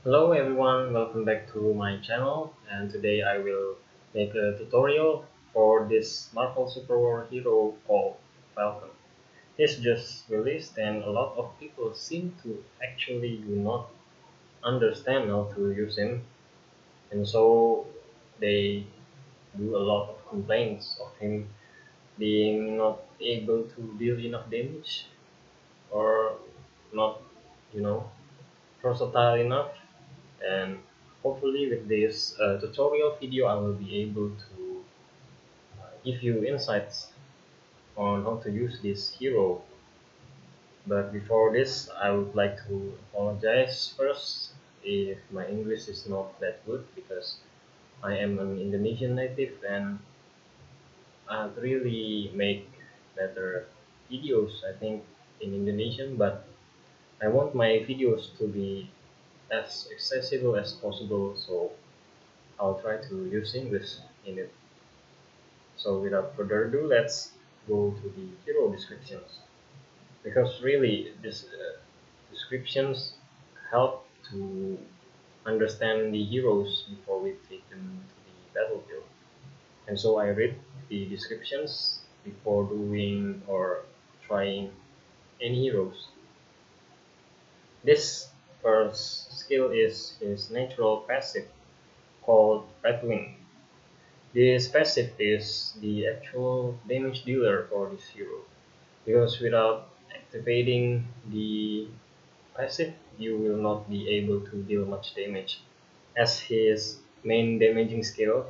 Hello everyone, welcome back to my channel, and today I will make a tutorial for this Marvel superhero hero called Falcon. He's just released and a lot of people seem to actually do not understand how to use him, and so they do a lot of complaints of him being not able to deal enough damage or not, you know, versatile enough. And hopefully with this tutorial video I will be able to give you insights on how to use this hero. But before this I would like to apologize first if my English is not that good, because I am an Indonesian native and I really make better videos I think in Indonesian, but I want my videos to be as accessible as possible, so I'll try to use English in it. So without further ado, let's go to the hero descriptions. Because really, these descriptions help to understand the heroes before we take them to the battlefield. And so I read the descriptions before doing or trying any heroes. This first skill is his natural passive called Red Wing. This passive is the actual damage dealer for this hero, because without activating the passive you will not be able to deal much damage, as his main damaging skill,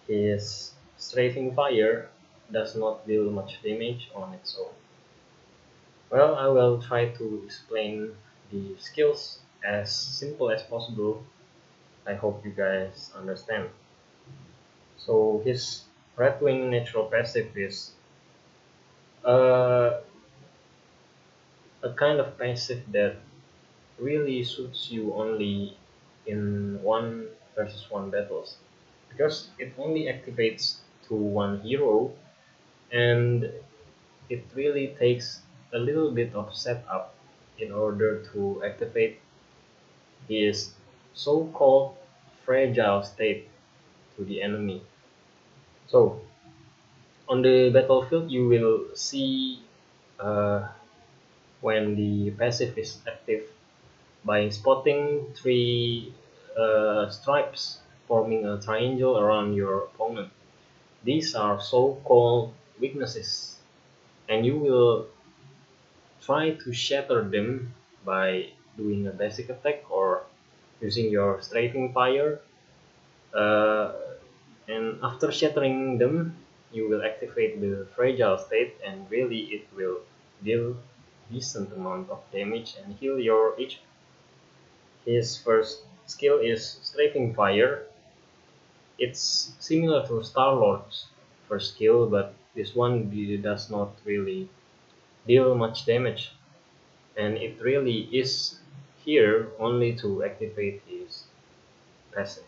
his strafing fire, does not deal much damage on its own. Well, I will try to explain the skills as simple as possible. I hope you guys understand. So his Red Wing natural passive is uh, a kind of passive that really suits you only in 1 versus 1 battles, because it only activates to one hero, and it really takes a little bit of setup in order to activate his so-called fragile state to the enemy. So on the battlefield you will see uh, when the passive is active by spotting three stripes forming a triangle around your opponent. These are so-called weaknesses, and you will try to shatter them by doing a basic attack or using your strafing fire. Uh, and after shattering them, you will activate the fragile state, and really it will deal decent amount of damage and heal your HP. His first skill is strafing fire. It's similar to Star-Lord's first skill, but this one does not really deal much damage, and it really is here only to activate his passive.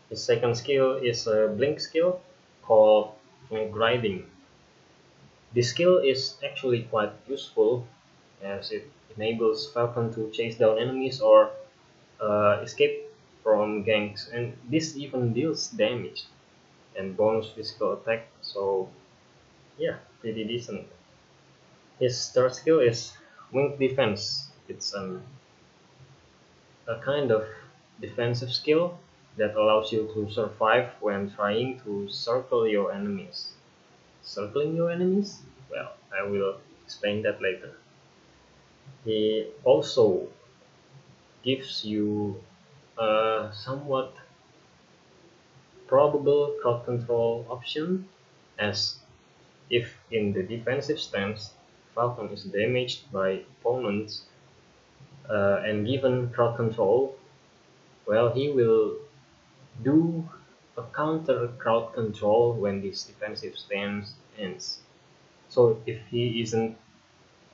His second skill is a blink skill called gliding. This skill is actually quite useful, as it enables Falcon to chase down enemies or escape from ganks, and this even deals damage and bonus physical attack, so yeah, pretty decent. His third skill is winged defense. It's a kind of defensive skill that allows you to survive when trying to circle your enemies. Circling your enemies? Well, I will explain that later. He also gives you a somewhat probable crowd control option, as if in the defensive stance Falcon is damaged by opponents and given crowd control, well, he will do a counter crowd control when this defensive stance ends. So if he isn't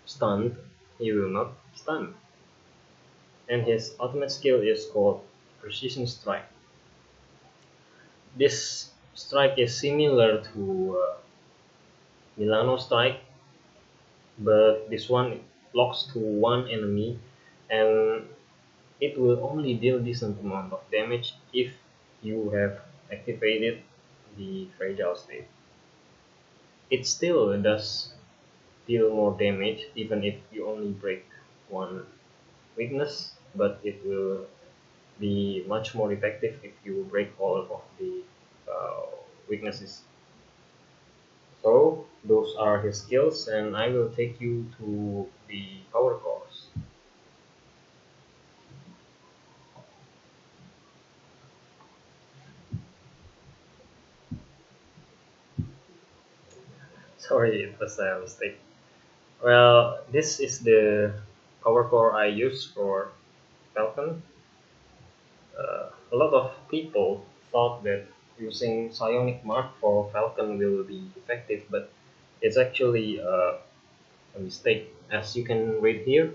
stunned, he will not stun. And his ultimate skill is called Precision Strike. This strike is similar to Milano Strike, but this one locks to one enemy, and it will only deal decent amount of damage if you have activated the fragile state. It still does deal more damage even if you only break one weakness, but it will be much more effective if you break all of the uh, weaknesses. So those are his skills, and I will take you to the power cores. Sorry, it was a mistake. Well, this is the power core I use for Falcon. A lot of people thought that using psionic mark for Falcon will be effective, but it's actually a mistake. As you can read here,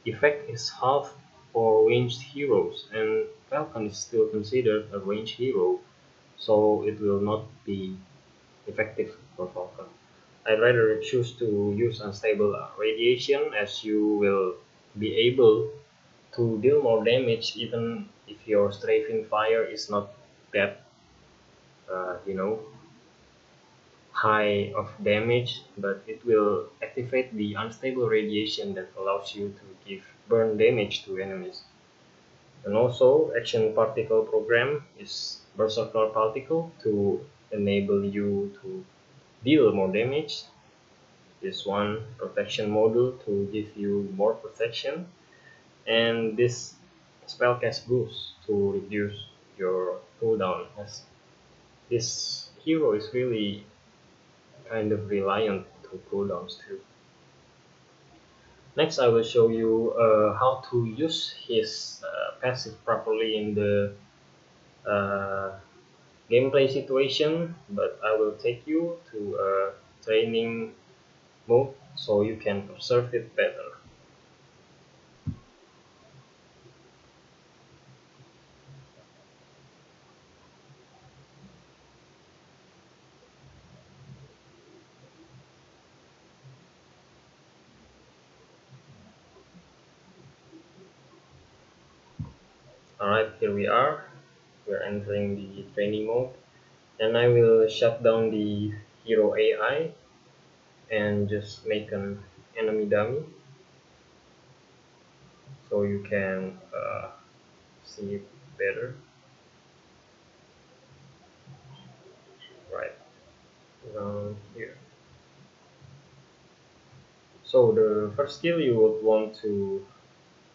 effect is half for ranged heroes, and Falcon is still considered a ranged hero, so it will not be effective for Falcon. I'd rather choose to use unstable radiation, as you will be able to deal more damage even if your strafing fire is not that you know high of damage, but it will activate the unstable radiation that allows you to give burn damage to enemies. And also action particle program is berserker particle to enable you to deal more damage. This one protection module to give you more protection, and this spellcast boost to reduce your cooldown, as this hero is really kind of reliant to cooldowns too. Next, I will show you how to use his passive properly in the uh, gameplay situation, but I will take you to a training mode so you can observe it better. Alright, here we are. We're entering the training mode, and I will shut down the hero AI and just make an enemy dummy so you can see it better. Right around here. So the first skill you would want to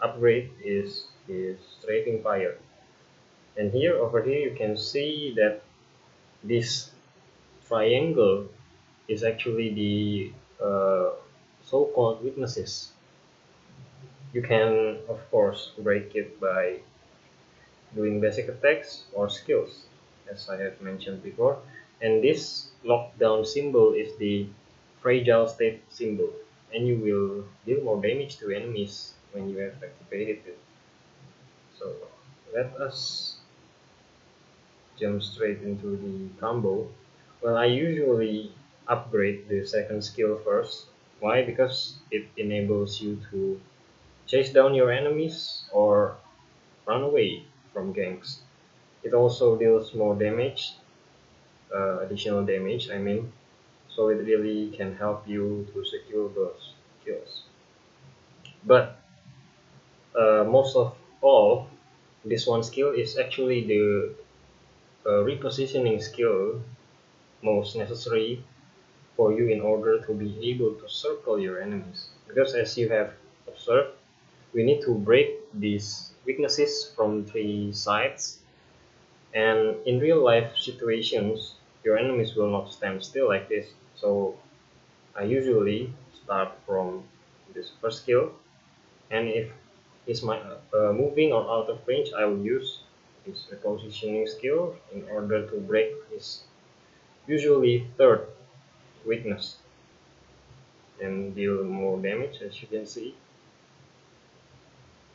upgrade is his strafing fire. And here over here you can see that this triangle is actually the so-called weaknesses. You can of course break it by doing basic attacks or skills, as I have mentioned before. And this lockdown symbol is the fragile state symbol, and you will deal more damage to enemies when you have activated it. So let us jump straight into the combo. Well, I usually upgrade the second skill first. Why? Because it enables you to chase down your enemies or run away from ganks. It also deals more damage, additional damage, I mean, so it really can help you to secure those kills. But most of all, this one skill is actually the repositioning skill most necessary for you in order to be able to circle your enemies. Because as you have observed, we need to break these weaknesses from three sides, and in real life situations, your enemies will not stand still like this. So I usually start from this first skill, and if he's moving or out of range, I will use his repositioning skill in order to break his usually third weakness and deal more damage, as you can see.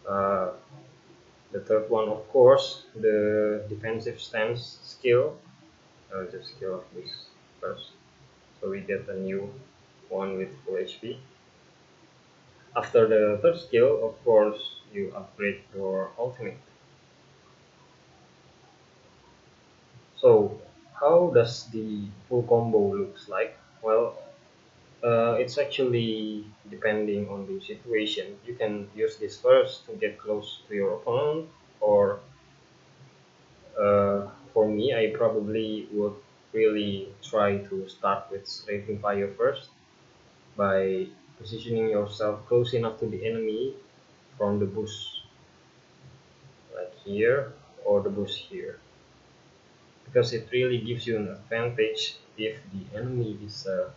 Uh, the third one, of course, the defensive stance skill. I'll just kill this first, so we get a new one with full HP. After the third skill, of course, you upgrade your ultimate. So, how does the full combo looks like? Well, it's actually depending on the situation. You can use this first to get close to your opponent, or for me, I probably would really try to start with Rating Fire first by positioning yourself close enough to the enemy from the bush, like here, or the bush here, because it really gives you an advantage if the enemy is a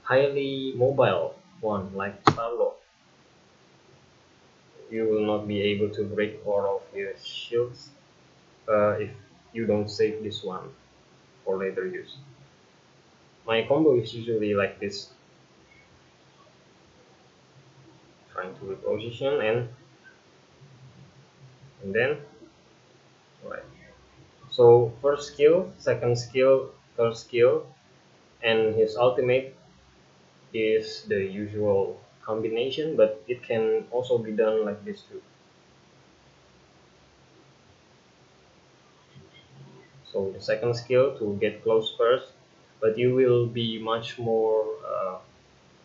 highly mobile one, like Starlord. You will not be able to break all of your shields if you don't save this one for later use. My combo is usually like this, trying to reposition and then right. So first skill, second skill, third skill, and his ultimate is the usual combination, but it can also be done like this too. So the second skill to get close first, but you will be much more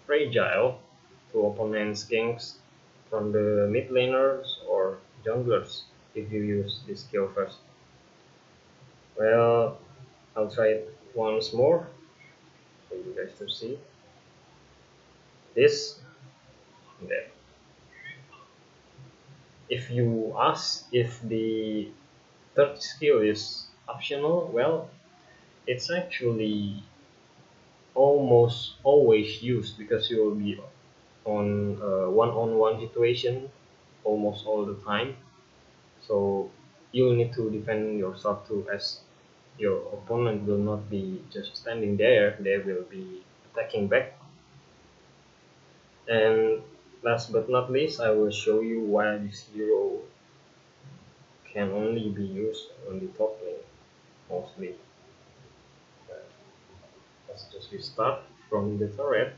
fragile to opponent's ganks from the mid laners or junglers if you use this skill first. Well, I'll try it once more for you guys to see. This and that. If you ask if the third skill is optional, well, it's actually almost always used because you will be on a one-on-one situation almost all the time. So you need to defend yourself too, as your opponent will not be just standing there, they will be attacking back. And last but not least, I will show you why this hero can only be used on the top lane mostly. Let's just restart from the turret.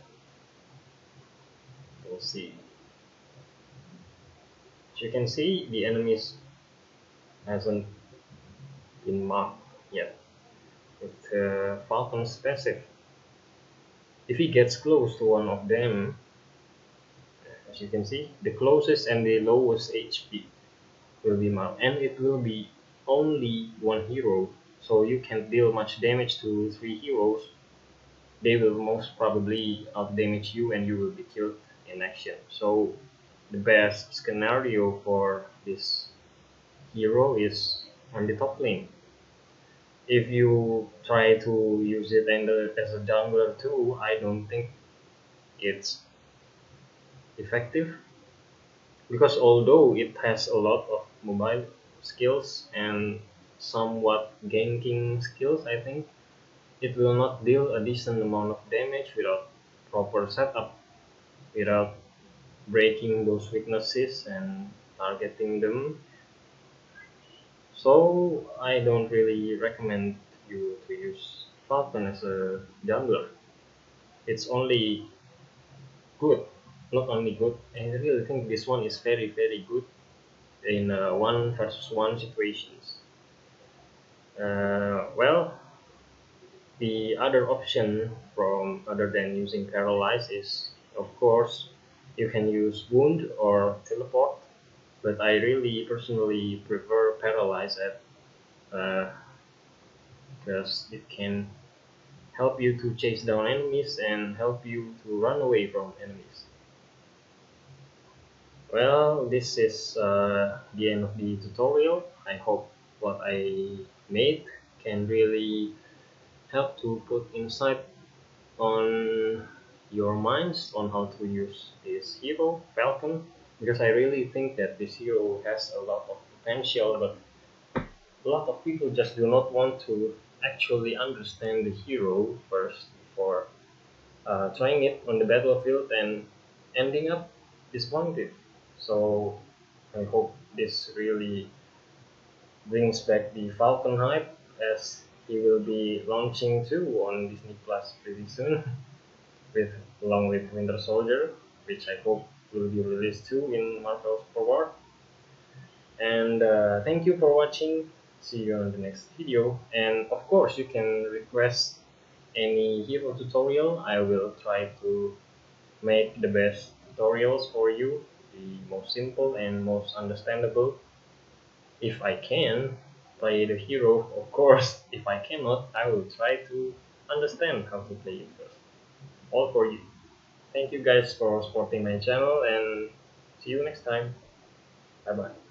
We'll see. As you can see, the enemies hasn't been marked yet with Falcon's passive. If he gets close to one of them, as you can see, the closest and the lowest HP will be marked, and it will be only one hero, so you can't deal much damage to 3 heroes. They will most probably out damage you and you will be killed in action. So the best scenario for this hero is on the top lane. If you try to use it as a jungler too, I don't think it's effective, because although it has a lot of mobile skills and somewhat ganking skills, I think it will not deal a decent amount of damage without proper setup, without breaking those weaknesses and targeting them. So I don't really recommend you to use Falcon as a jungler. It's only good, not only good, I really think this one is very good in 1 versus 1 situations. Well, the other option from other than using paralyze is, of course, you can use wound or teleport, but I really personally prefer paralyze because it can help you to chase down enemies and help you to run away from enemies. Well, this is the end of the tutorial. I hope what I made can really help to put insight on your minds on how to use this hero, Falcon, because I really think that this hero has a lot of potential, but a lot of people just do not want to actually understand the hero first before trying it on the battlefield and ending up disappointed. So I hope this really brings back the Falcon hype, as he will be launching too on Disney Plus pretty soon, with along with Winter Soldier. which I hope will be released too in Marvel Superwar. And thank you for watching. See you on the next video. And of course, you can request any hero tutorial. I will try to make the best tutorials for you, the most simple and most understandable. If I can play the hero, of course. If I cannot, I will try to understand how to play it first. All for you. Thank you guys for supporting my channel, and see you next time. Bye bye.